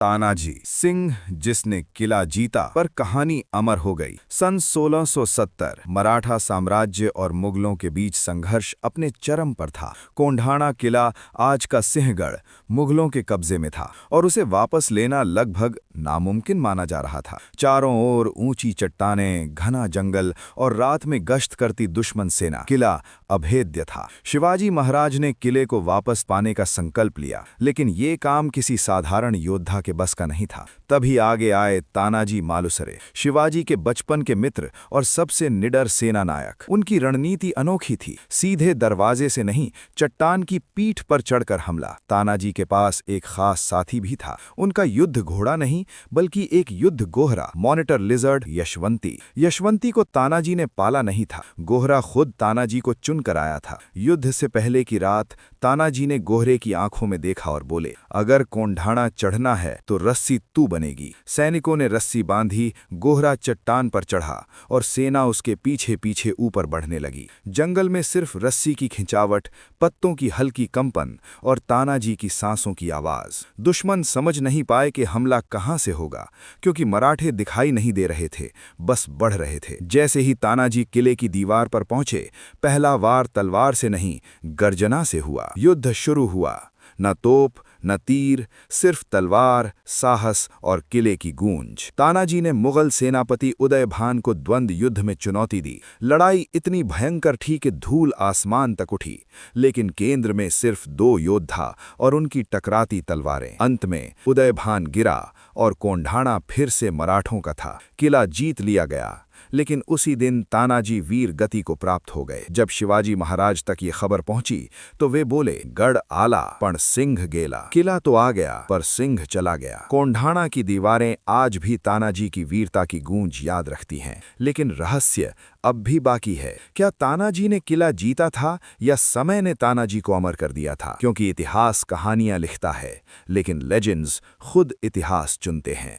तानाजी सिंह जिसने किला जीता पर कहानी अमर हो गई। सन 1670 मराठा साम्राज्य और मुगलों के बीच संघर्ष अपने चरम पर था। कोंढाणा किला, आज का सिंहगढ़, मुगलों के कब्जे में था और उसे वापस लेना लगभग नामुमकिन माना जा रहा था। चारों ओर ऊंची चट्टानें, घना जंगल और रात में गश्त करती दुश्मन सेना। किला अभेद्य था। शिवाजी महाराज ने किले को वापस पाने का संकल्प लिया, लेकिन ये काम किसी साधारण योद्धा के बस का नहीं था। तभी आगे आए तानाजी मालुसरे, शिवाजी के बचपन के मित्र और सबसे निडर सेना नायक। उनकी रणनीति अनोखी थी, सीधे दरवाजे से नहीं, चट्टान की पीठ पर चढ़कर हमला। तानाजी के पास एक खास साथी भी था। उनका युद्ध घोड़ा नहीं, बल्कि एक युद्ध गोहरा, मॉनिटर लिजर्ड यशवंती। यशवंती को तानाजी ने पाला नहीं था, गोहरा खुद तानाजी को चुन कर आया था। युद्ध से पहले की रात तानाजी ने गोहरे की आंखों में देखा और बोले, अगर कोंढाणा चढ़ना है तो रस्सी तू बनेगी। सैनिकों ने रस्सी बांधी, गोहरा चट्टान पर चढ़ा और सेना उसके पीछे पीछे ऊपर बढ़ने लगी। जंगल में सिर्फ रस्सी की खिंचावट, पत्तों की हल्की कंपन और तानाजी की सांसों की आवाज। दुश्मन समझ नहीं पाए कि हमला कहां से होगा, क्योंकि मराठे दिखाई नहीं दे रहे थे, बस बढ़ रहे थे। जैसे ही तानाजी किले की दीवार पर पहुंचे, पहला वार तलवार से नहीं, गर्जना से हुआ। युद्ध शुरू हुआ। न तोप, न तीर, सिर्फ तलवार, साहस और किले की गूंज। तानाजी ने मुगल सेनापति उदयभान को द्वंद्व युद्ध में चुनौती दी। लड़ाई इतनी भयंकर थी कि धूल आसमान तक उठी, लेकिन केंद्र में सिर्फ 2 योद्धा और उनकी टकराती तलवारें। अंत में उदयभान गिरा और कोंढाणा फिर से मराठों का था। किला जीत लिया गया, लेकिन उसी दिन तानाजी वीर गति को प्राप्त हो गए। जब शिवाजी महाराज तक ये खबर पहुंची तो वे बोले, गढ़ आला पण सिंह गेला। किला तो आ गया, पर सिंह चला गया। कोंढाणा की दीवारें आज भी तानाजी की वीरता की गूंज याद रखती हैं, लेकिन रहस्य अब भी बाकी है। क्या तानाजी ने किला जीता था या समय ने तानाजी को अमर कर दिया था? क्योंकि इतिहास कहानियां लिखता है, लेकिन लेजेंड्स खुद इतिहास चुनते हैं।